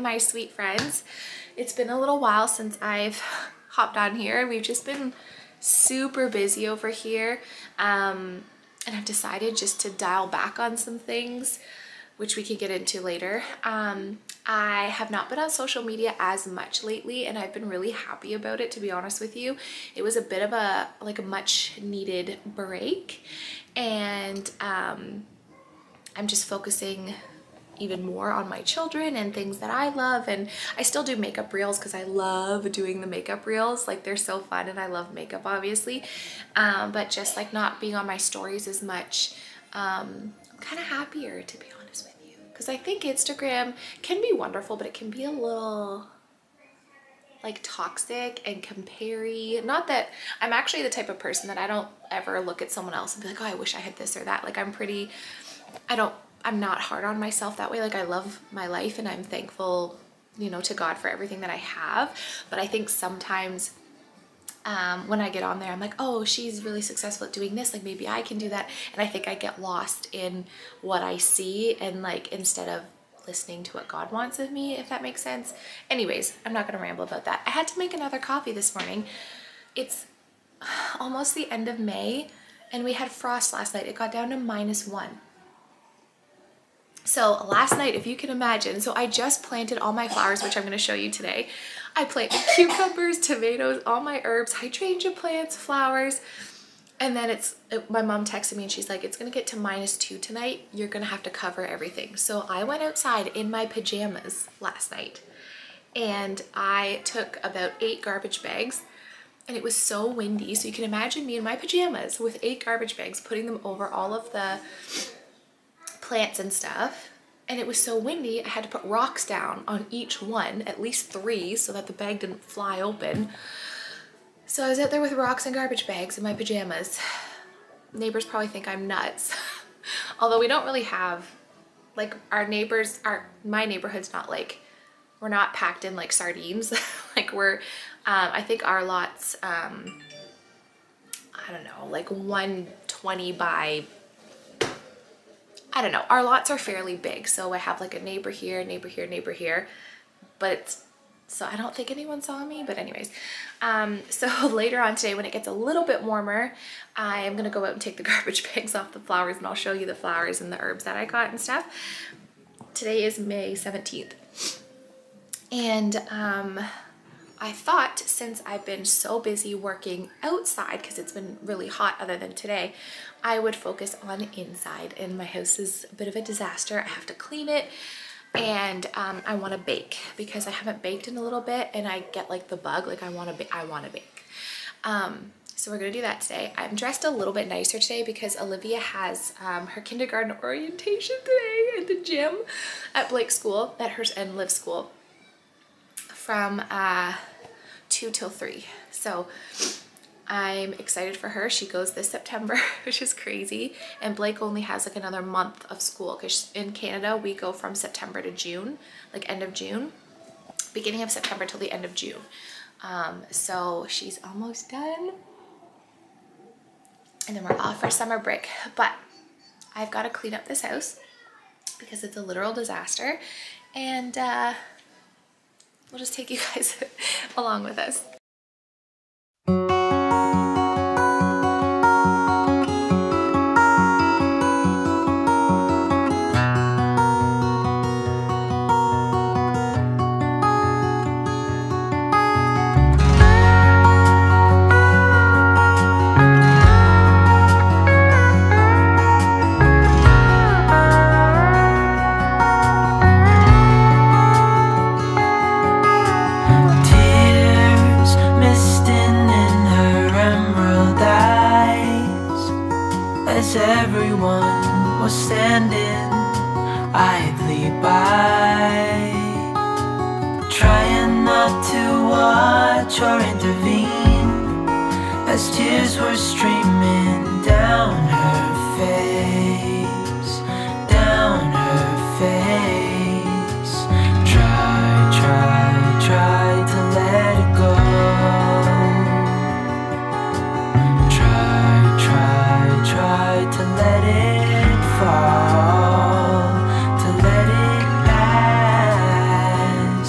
my sweet friends. It's been a little while since I've hopped on here. We've just been super busy over here, and I've decided just to dial back on some things, which we can get into later. I have not been on social media as much lately, and I've been really happy about it, to be honest with you. It was a bit of a much needed break, and I'm just focusing even more on my children and things that I love. And I still do makeup reels because I love doing the makeup reels. Like, they're so fun, and I love makeup, obviously. But just like not being on my stories as much, I'm kind of happier, to be honest with you, because I think Instagram can be wonderful, but it can be a little like toxic and compare-y. Not that I'm actually the type of person that I don't ever look at someone else and be like, oh, I wish I had this or that. Like, I'm not hard on myself that way. Like, I love my life and I'm thankful, you know, to God for everything that I have. But I think sometimes when I get on there, I'm like, oh, she's really successful at doing this, like maybe I can do that. And I think I get lost in what I see, and like, instead of listening to what God wants of me, if that makes sense. Anyways, I'm not gonna ramble about that. I had to make another coffee this morning. It's almost the end of May, and we had frost last night. It got down to -1. So last night, if you can imagine, so I just planted all my flowers, which I'm going to show you today. I planted cucumbers, tomatoes, all my herbs, hydrangea plants, flowers. And then my mom texted me and she's like, it's going to get to -2 tonight. You're going to have to cover everything. So I went outside in my pajamas last night, and I took about 8 garbage bags, and it was so windy. So you can imagine me in my pajamas with 8 garbage bags, putting them over all of the plants and stuff. And it was so windy, I had to put rocks down on each one, at least 3, so that the bag didn't fly open. So I was out there with rocks and garbage bags in my pajamas. Neighbors probably think I'm nuts. Although we don't really have, like, my neighborhood's not like, we're not packed in like sardines. Like, we're, I think our lot's, I don't know, like 120 by, I don't know, our lots are fairly big. So I have like a neighbor here, neighbor here, neighbor here, but so I don't think anyone saw me, but anyways. So later on today, when it gets a little bit warmer, I am gonna go out and take the garbage bags off the flowers, and I'll show you the flowers and the herbs that I got and stuff. Today is May 17th. And I thought, since I've been so busy working outside, because it's been really hot other than today, I would focus on inside. And my house is a bit of a disaster. I have to clean it, and I want to bake, because I haven't baked in a little bit, and I get like the bug, like I want to bake. So we're gonna do that today. I'm dressed a little bit nicer today because Olivia has her kindergarten orientation today at the gym at Blake's school, and Liv's school, from 2 till 3. So I'm excited for her. She goes this September, which is crazy. And Blake only has like another month of school, because in Canada we go from September to June, like end of June, beginning of September till the end of June. So she's almost done, and then we're off for summer break. But I've got to clean up this house because it's a literal disaster, and we'll just take you guys along with us. Everyone was standing idly by, trying not to watch or intervene, as tears were streaming down her face, down her face. Try to let it go. Try to let it fall, to let it pass.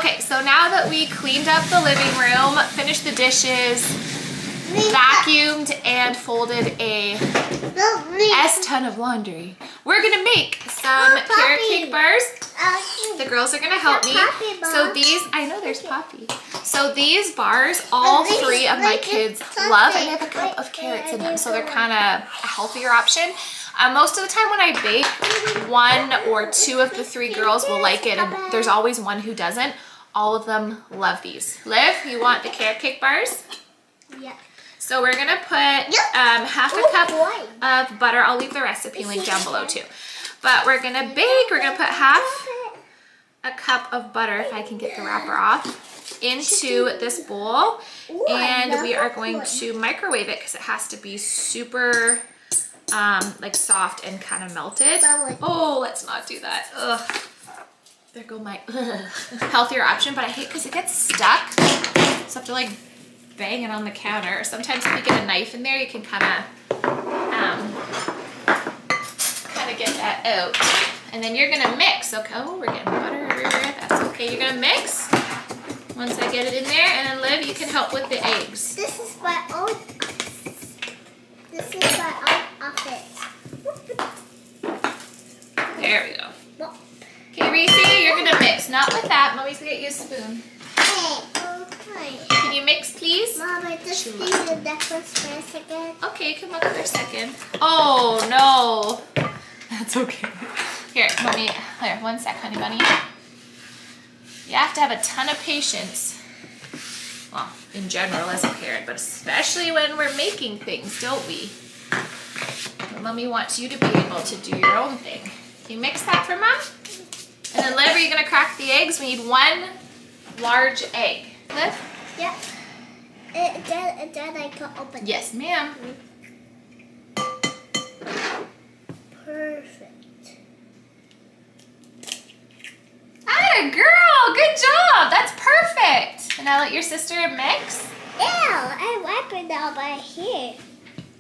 Okay, so now that we cleaned up the living room, finished the dishes, vacuumed, and folded a ton of laundry, we're gonna make some carrot cake bars. The girls are gonna help me. So these, I know there's Poppy. So these bars, all three of my kids love, and they have a cup of carrots in them, so they're kind of a healthier option. Most of the time when I bake, 1 or 2 of the 3 girls will like it, and there's always one who doesn't. All of them love these. Liv, you want the carrot cake bars? Yeah. So we're gonna put half a cup of butter. I'll leave the recipe link down below too. But we're gonna bake, we're gonna put half a cup of butter, if I can get the wrapper off, into this bowl. And we are going to microwave it because it has to be super like soft and kind of melted. Oh, let's not do that. Ugh. There go my healthier option, but I hate because it gets stuck. So I have to like bang it on the counter. Sometimes if you get a knife in there, you can kind of get that out. And then you're gonna mix. Okay, oh, we're getting butter everywhere. That's okay. You're gonna mix once I get it in there, and then Liv, you can help with the eggs. This is my own. This is my own office. There we go. Okay, Reese, you're gonna mix. Not with that. Mommy's gonna get you a spoon. Okay. Can you mix, please? Mom, I just need the necklace for a second. Okay, come on for a second. Oh, no. That's okay. Here, Mommy. Here, 1 sec, honey bunny. You have to have a ton of patience. Well, in general as a parent, but especially when we're making things, don't we? Mommy wants you to be able to do your own thing. Can you mix that for Mom? And then, Liv, are you going to crack the eggs? We need 1 large egg. Liv? Yeah. And then I can open it. Yes, ma'am. Perfect. Atta girl! Good job! That's perfect! And now let your sister mix. Ew, I'm wiping down my hair.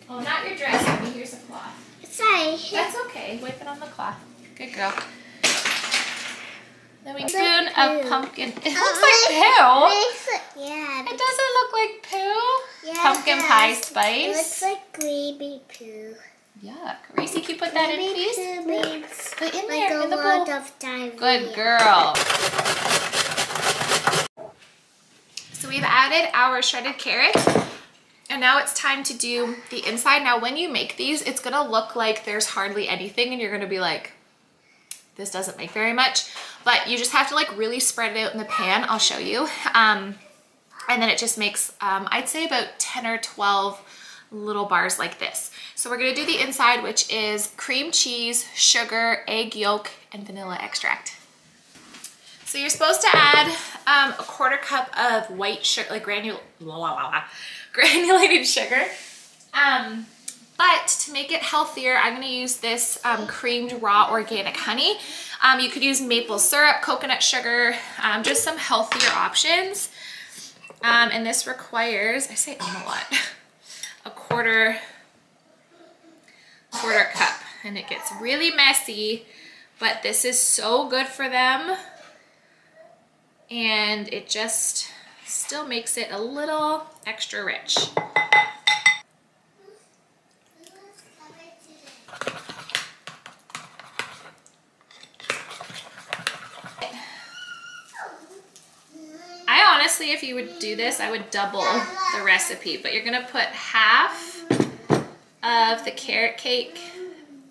Oh, not your dress, honey. Here's a cloth. Sorry. That's okay. Wipe it on the cloth. Good girl. Then we spoon of pumpkin. It looks like poo. Yeah. It doesn't look like poo. Yeah, Pumpkin pie spice. It looks like creamy poo. Yuck. Reese, can you put that in, please? Poo means Put it in like there, a in the lot bowl. of diarrhea. Good girl. So we've added our shredded carrots. And now it's time to do the inside. Now, when you make these, it's gonna look like there's hardly anything, and you're gonna be like, this doesn't make very much. But you just have to like really spread it out in the pan. I'll show you. And then it just makes, I'd say about 10 or 12 little bars like this. So we're gonna do the inside, which is cream cheese, sugar, egg yolk, and vanilla extract. So you're supposed to add a 1/4 cup of white sugar, like granulated sugar. But to make it healthier, I'm gonna use this creamed raw organic honey. You could use maple syrup, coconut sugar, just some healthier options. And this requires, I say a lot, a quarter cup. And it gets really messy, but this is so good for them. And it just still makes it a little extra rich. I honestly, if you would do this, I would double the recipe, but you're gonna put half of the carrot cake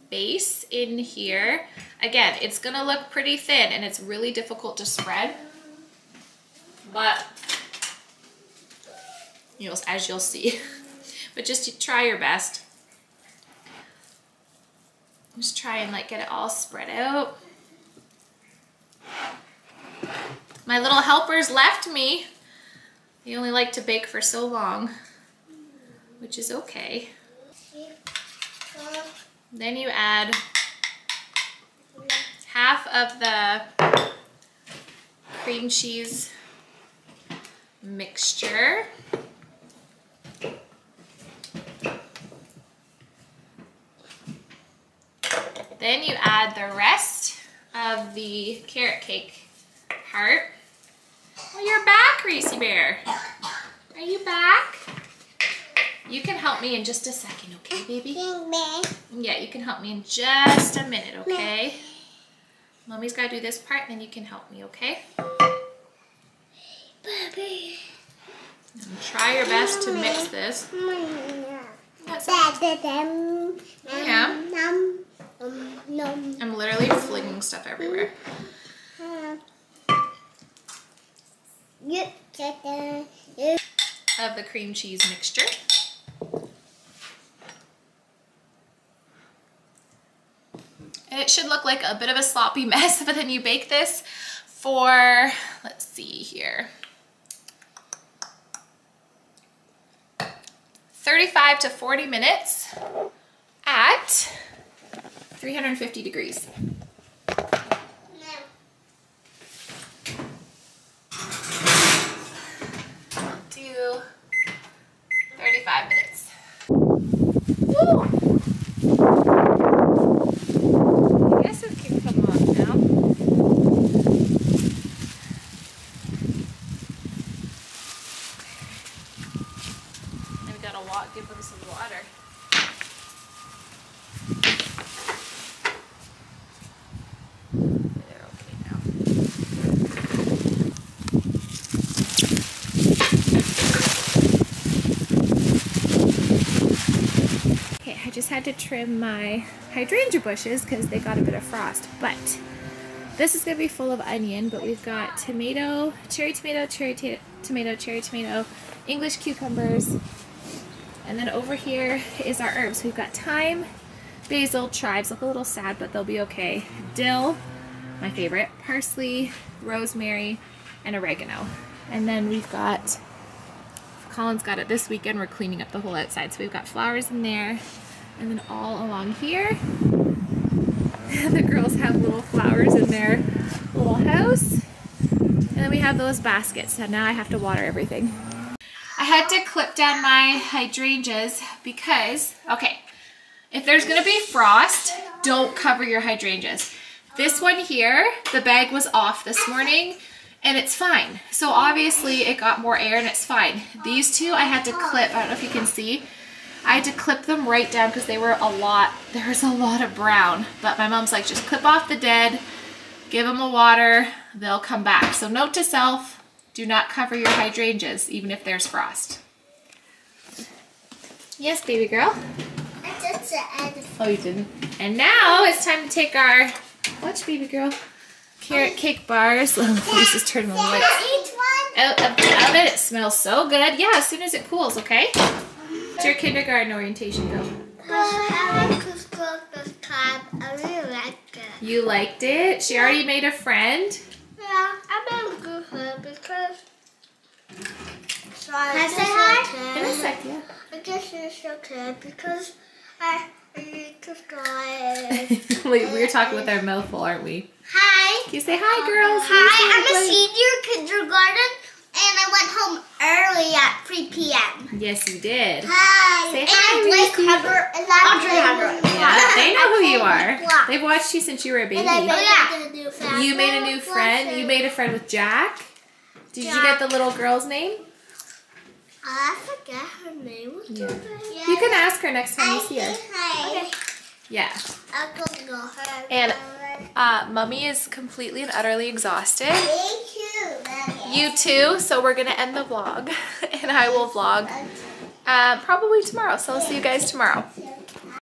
base in here. Again, it's gonna look pretty thin and it's really difficult to spread, but as you'll see, but just try your best. Just try and like get it all spread out. My little helpers left me. They only like to bake for so long, which is okay. Then you add half of the cream cheese mixture. Then you add the rest of the carrot cake part. Oh, you're back, Reese Bear. Are you back? You can help me in just a second, okay, baby? Yeah, you can help me in just a minute, okay? Mommy's got to do this part, and then you can help me, okay? And try your best to mix this. Yeah. I'm literally flinging stuff everywhere. Of the cream cheese mixture. And it should look like a bit of a sloppy mess, but then you bake this for, let's see here, 35 to 40 minutes at 350 degrees. Do 35 minutes. Woo! I guess it can come off now. And we gotta give them some water. They're okay now. Okay, I just had to trim my hydrangea bushes because they got a bit of frost, but this is gonna be full of onion, but we've got tomato, cherry tomato, English cucumbers, and then over here is our herbs. We've got thyme, basil, chives, look a little sad, but they'll be okay. Dill, my favorite, parsley, rosemary, and oregano. And then we've got, Colin's got it this weekend, we're cleaning up the whole outside. So we've got flowers in there, and then all along here, the girls have little flowers in their little house. And then we have those baskets, so now I have to water everything. I had to clip down my hydrangeas because, okay, if there's gonna be frost, don't cover your hydrangeas. This one here, the bag was off this morning and it's fine. So obviously it got more air and it's fine. These two I had to clip, I don't know if you can see. I had to clip them right down because they were there was a lot of brown. But my mom's like, just clip off the dead, give them a water, they'll come back. So note to self, do not cover your hydrangeas, even if there's frost. Yes, baby girl? Oh, you didn't? And now it's time to take our, watch baby girl, carrot cake bars. This is turning the lights out of the oven. It smells so good. Yeah, as soon as it cools, okay? It's your kindergarten orientation, Bill. I really liked it. You liked it? She already made a friend? Yeah, I made a good friend because... Can I say hi? In a sec, yeah. I guess it's okay because I need to start. We were talking with our mouth full, aren't we? Hi. Can you say hi, girls? Hi, I'm a senior kindergarten and I went home early at 3 p.m. Yes, you did. Hi. Say and hi, Blake Reese. Yeah, they know who you are. They've watched you since you were a baby. You made a new friend. You made a friend with Jack. Did you get the little girl's name? I forget her name. Yeah. You can ask her next time you see her. Okay. Yeah. I'll go her. And Mummy is completely and utterly exhausted. You too. So we're gonna end the vlog, and I will vlog probably tomorrow. So I'll see you guys tomorrow.